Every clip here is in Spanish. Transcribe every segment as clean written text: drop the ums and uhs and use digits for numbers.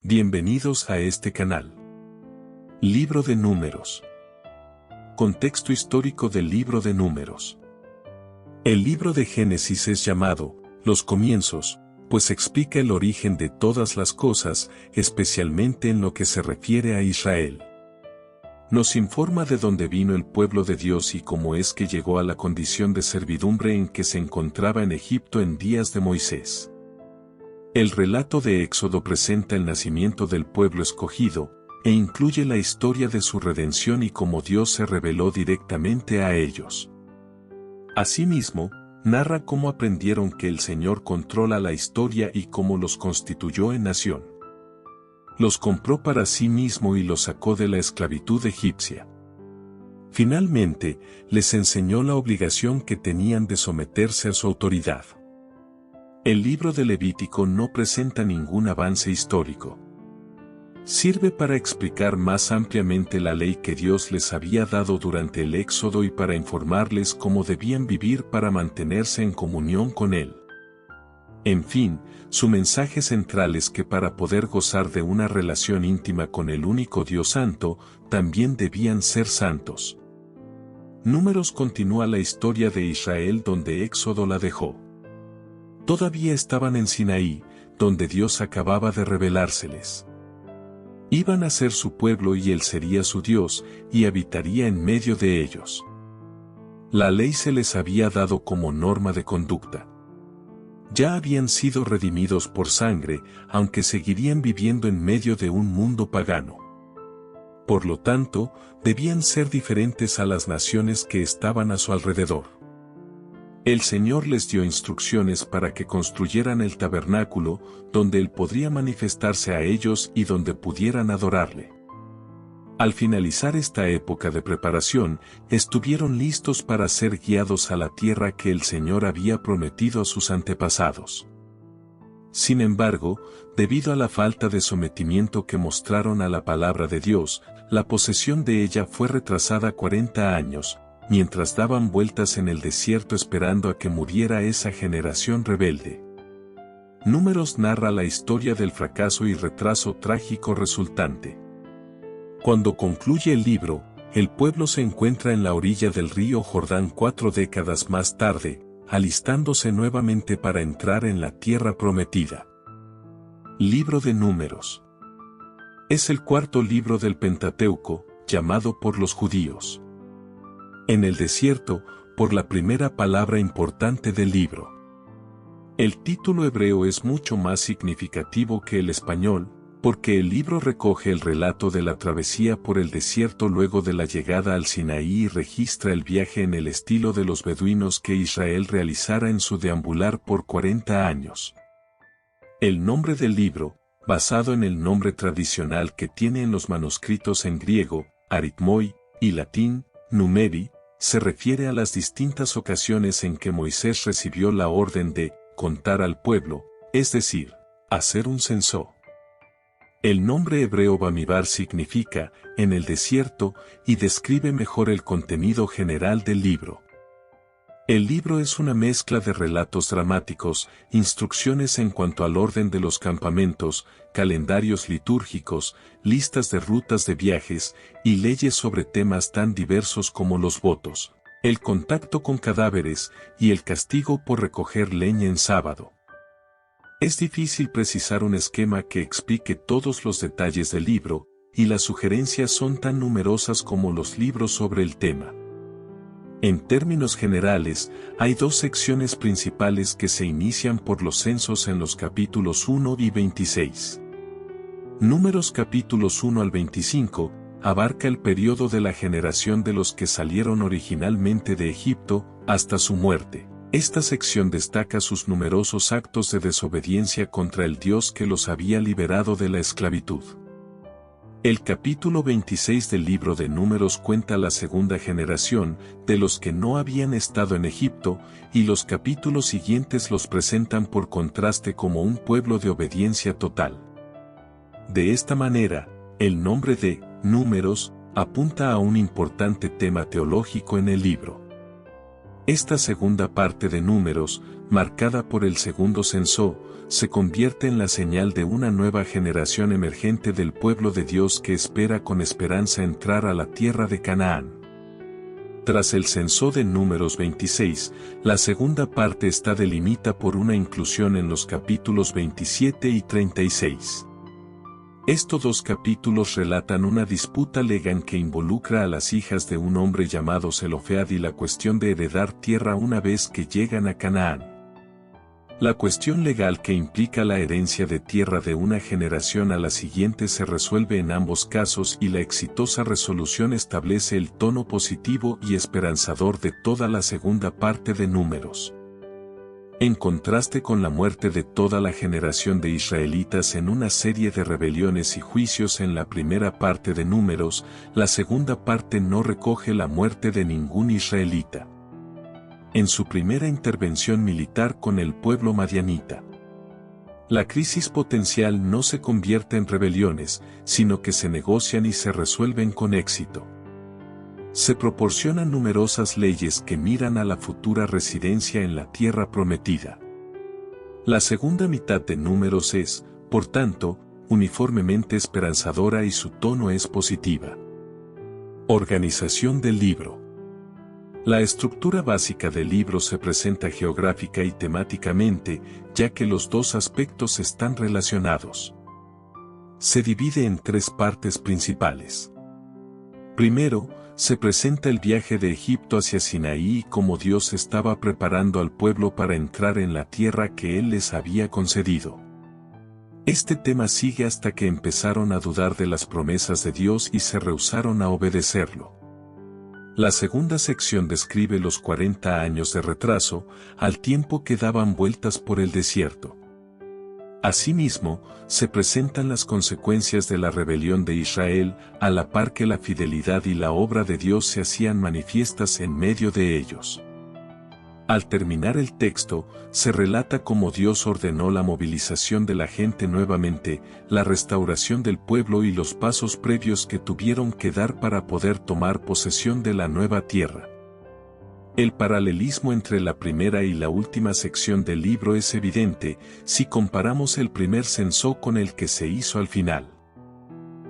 Bienvenidos a este canal. Libro de Números. Contexto histórico del Libro de Números. El libro de Génesis es llamado Los Comienzos, pues explica el origen de todas las cosas, especialmente en lo que se refiere a Israel. Nos informa de dónde vino el pueblo de Dios y cómo es que llegó a la condición de servidumbre en que se encontraba en Egipto en días de Moisés. El relato de Éxodo presenta el nacimiento del pueblo escogido, e incluye la historia de su redención y cómo Dios se reveló directamente a ellos. Asimismo, narra cómo aprendieron que el Señor controla la historia y cómo los constituyó en nación. Los compró para sí mismo y los sacó de la esclavitud egipcia. Finalmente, les enseñó la obligación que tenían de someterse a su autoridad. El libro de Levítico no presenta ningún avance histórico. Sirve para explicar más ampliamente la ley que Dios les había dado durante el Éxodo y para informarles cómo debían vivir para mantenerse en comunión con Él. En fin, su mensaje central es que para poder gozar de una relación íntima con el único Dios santo, también debían ser santos. Números continúa la historia de Israel donde Éxodo la dejó. Todavía estaban en Sinaí, donde Dios acababa de revelárseles. Iban a ser su pueblo y Él sería su Dios, y habitaría en medio de ellos. La ley se les había dado como norma de conducta. Ya habían sido redimidos por sangre, aunque seguirían viviendo en medio de un mundo pagano. Por lo tanto, debían ser diferentes a las naciones que estaban a su alrededor. El Señor les dio instrucciones para que construyeran el tabernáculo, donde Él podría manifestarse a ellos y donde pudieran adorarle. Al finalizar esta época de preparación, estuvieron listos para ser guiados a la tierra que el Señor había prometido a sus antepasados. Sin embargo, debido a la falta de sometimiento que mostraron a la palabra de Dios, la posesión de ella fue retrasada 40 años, mientras daban vueltas en el desierto esperando a que muriera esa generación rebelde. Números narra la historia del fracaso y retraso trágico resultante. Cuando concluye el libro, el pueblo se encuentra en la orilla del río Jordán 4 décadas más tarde, alistándose nuevamente para entrar en la tierra prometida. Libro de Números. Es el cuarto libro del Pentateuco, llamado por los judíos en el desierto, por la primera palabra importante del libro. El título hebreo es mucho más significativo que el español, porque el libro recoge el relato de la travesía por el desierto luego de la llegada al Sinaí y registra el viaje en el estilo de los beduinos que Israel realizara en su deambular por 40 años. El nombre del libro, basado en el nombre tradicional que tiene en los manuscritos en griego, aritmoi, y latín, numeri, se refiere a las distintas ocasiones en que Moisés recibió la orden de contar al pueblo, es decir, hacer un censo. El nombre hebreo Bamidbar significa en el desierto y describe mejor el contenido general del libro. El libro es una mezcla de relatos dramáticos, instrucciones en cuanto al orden de los campamentos, calendarios litúrgicos, listas de rutas de viajes, y leyes sobre temas tan diversos como los votos, el contacto con cadáveres, y el castigo por recoger leña en sábado. Es difícil precisar un esquema que explique todos los detalles del libro, y las sugerencias son tan numerosas como los libros sobre el tema. En términos generales, hay dos secciones principales que se inician por los censos en los capítulos 1 y 26. Números capítulos 1 al 25, abarca el periodo de la generación de los que salieron originalmente de Egipto, hasta su muerte. Esta sección destaca sus numerosos actos de desobediencia contra el Dios que los había liberado de la esclavitud. El capítulo 26 del libro de Números cuenta la segunda generación, de los que no habían estado en Egipto, y los capítulos siguientes los presentan por contraste como un pueblo de obediencia total. De esta manera, el nombre de Números apunta a un importante tema teológico en el libro. Esta segunda parte de Números, marcada por el segundo censo, se convierte en la señal de una nueva generación emergente del pueblo de Dios que espera con esperanza entrar a la tierra de Canaán. Tras el censo de Números 26, la segunda parte está delimitada por una inclusión en los capítulos 27 y 36. Estos dos capítulos relatan una disputa legal que involucra a las hijas de un hombre llamado Zelofead y la cuestión de heredar tierra una vez que llegan a Canaán. La cuestión legal que implica la herencia de tierra de una generación a la siguiente se resuelve en ambos casos y la exitosa resolución establece el tono positivo y esperanzador de toda la segunda parte de Números. En contraste con la muerte de toda la generación de israelitas en una serie de rebeliones y juicios en la primera parte de Números, la segunda parte no recoge la muerte de ningún israelita en su primera intervención militar con el pueblo madianita. La crisis potencial no se convierte en rebeliones, sino que se negocian y se resuelven con éxito. Se proporcionan numerosas leyes que miran a la futura residencia en la tierra prometida. La segunda mitad de Números es, por tanto, uniformemente esperanzadora y su tono es positiva. Organización del libro. La estructura básica del libro se presenta geográfica y temáticamente, ya que los dos aspectos están relacionados. Se divide en tres partes principales. Primero, se presenta el viaje de Egipto hacia Sinaí y cómo Dios estaba preparando al pueblo para entrar en la tierra que Él les había concedido. Este tema sigue hasta que empezaron a dudar de las promesas de Dios y se rehusaron a obedecerlo. La segunda sección describe los 40 años de retraso, al tiempo que daban vueltas por el desierto. Asimismo, se presentan las consecuencias de la rebelión de Israel, a la par que la fidelidad y la obra de Dios se hacían manifiestas en medio de ellos. Al terminar el texto, se relata cómo Dios ordenó la movilización de la gente nuevamente, la restauración del pueblo y los pasos previos que tuvieron que dar para poder tomar posesión de la nueva tierra. El paralelismo entre la primera y la última sección del libro es evidente, si comparamos el primer censo con el que se hizo al final.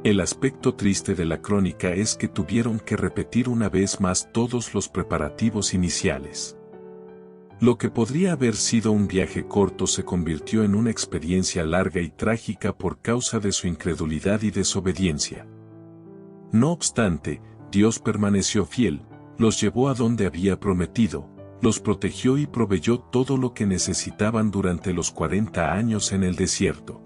El aspecto triste de la crónica es que tuvieron que repetir una vez más todos los preparativos iniciales. Lo que podría haber sido un viaje corto se convirtió en una experiencia larga y trágica por causa de su incredulidad y desobediencia. No obstante, Dios permaneció fiel, los llevó a donde había prometido, los protegió y proveyó todo lo que necesitaban durante los 40 años en el desierto.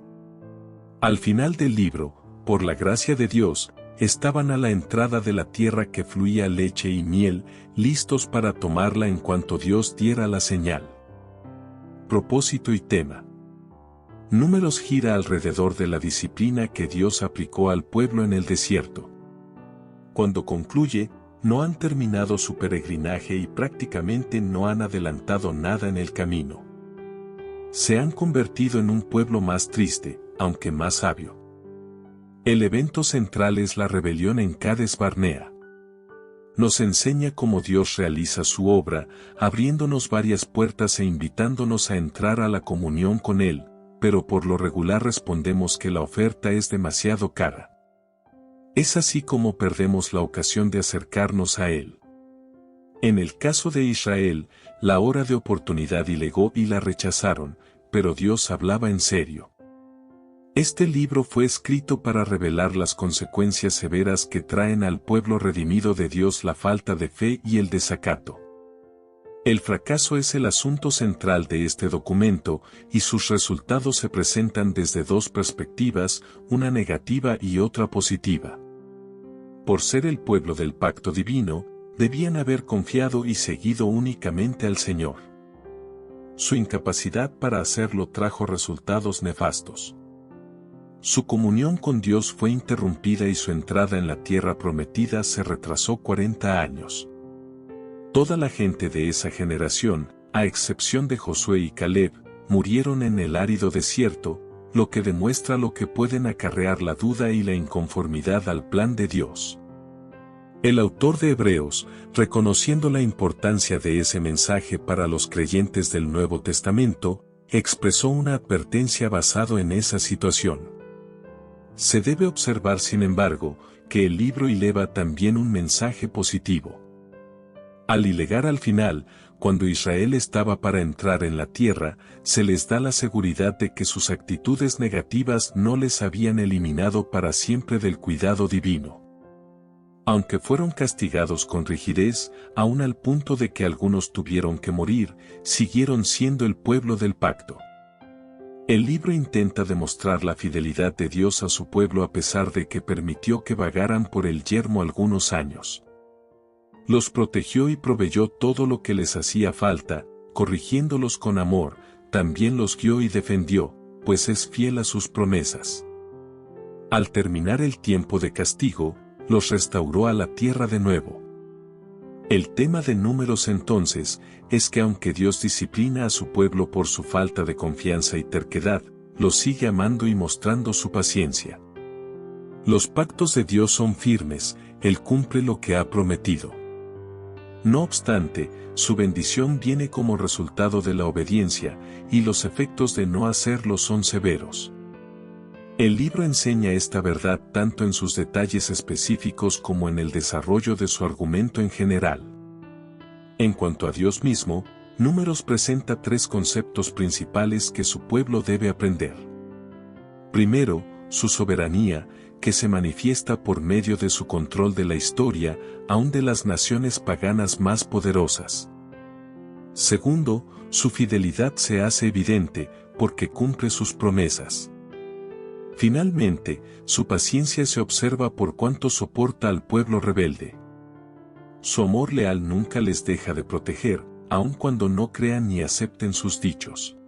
Al final del libro, por la gracia de Dios, estaban a la entrada de la tierra que fluía leche y miel, listos para tomarla en cuanto Dios diera la señal. Propósito y tema. Números gira alrededor de la disciplina que Dios aplicó al pueblo en el desierto. Cuando concluye, no han terminado su peregrinaje y prácticamente no han adelantado nada en el camino. Se han convertido en un pueblo más triste, aunque más sabio. El evento central es la rebelión en Cades Barnea. Nos enseña cómo Dios realiza su obra, abriéndonos varias puertas e invitándonos a entrar a la comunión con Él, pero por lo regular respondemos que la oferta es demasiado cara. Es así como perdemos la ocasión de acercarnos a Él. En el caso de Israel, la hora de oportunidad llegó y la rechazaron, pero Dios hablaba en serio. Este libro fue escrito para revelar las consecuencias severas que traen al pueblo redimido de Dios la falta de fe y el desacato. El fracaso es el asunto central de este documento, y sus resultados se presentan desde dos perspectivas, una negativa y otra positiva. Por ser el pueblo del pacto divino, debían haber confiado y seguido únicamente al Señor. Su incapacidad para hacerlo trajo resultados nefastos. Su comunión con Dios fue interrumpida y su entrada en la tierra prometida se retrasó 40 años. Toda la gente de esa generación, a excepción de Josué y Caleb, murieron en el árido desierto, lo que demuestra lo que pueden acarrear la duda y la inconformidad al plan de Dios. El autor de Hebreos, reconociendo la importancia de ese mensaje para los creyentes del Nuevo Testamento, expresó una advertencia basado en esa situación. Se debe observar, sin embargo, que el libro eleva también un mensaje positivo. Al ilegar al final, cuando Israel estaba para entrar en la tierra, se les da la seguridad de que sus actitudes negativas no les habían eliminado para siempre del cuidado divino. Aunque fueron castigados con rigidez, aun al punto de que algunos tuvieron que morir, siguieron siendo el pueblo del pacto. El libro intenta demostrar la fidelidad de Dios a su pueblo a pesar de que permitió que vagaran por el yermo algunos años. Los protegió y proveyó todo lo que les hacía falta, corrigiéndolos con amor, también los guió y defendió, pues es fiel a sus promesas. Al terminar el tiempo de castigo, los restauró a la tierra de nuevo. El tema de Números entonces, es que aunque Dios disciplina a su pueblo por su falta de confianza y terquedad, los sigue amando y mostrando su paciencia. Los pactos de Dios son firmes, Él cumple lo que ha prometido. No obstante, su bendición viene como resultado de la obediencia, y los efectos de no hacerlo son severos. El libro enseña esta verdad tanto en sus detalles específicos como en el desarrollo de su argumento en general. En cuanto a Dios mismo, Números presenta tres conceptos principales que su pueblo debe aprender. Primero, su soberanía, que se manifiesta por medio de su control de la historia, aun de las naciones paganas más poderosas. Segundo, su fidelidad se hace evidente, porque cumple sus promesas. Finalmente, su paciencia se observa por cuanto soporta al pueblo rebelde. Su amor leal nunca les deja de proteger, aun cuando no crean ni acepten sus dichos.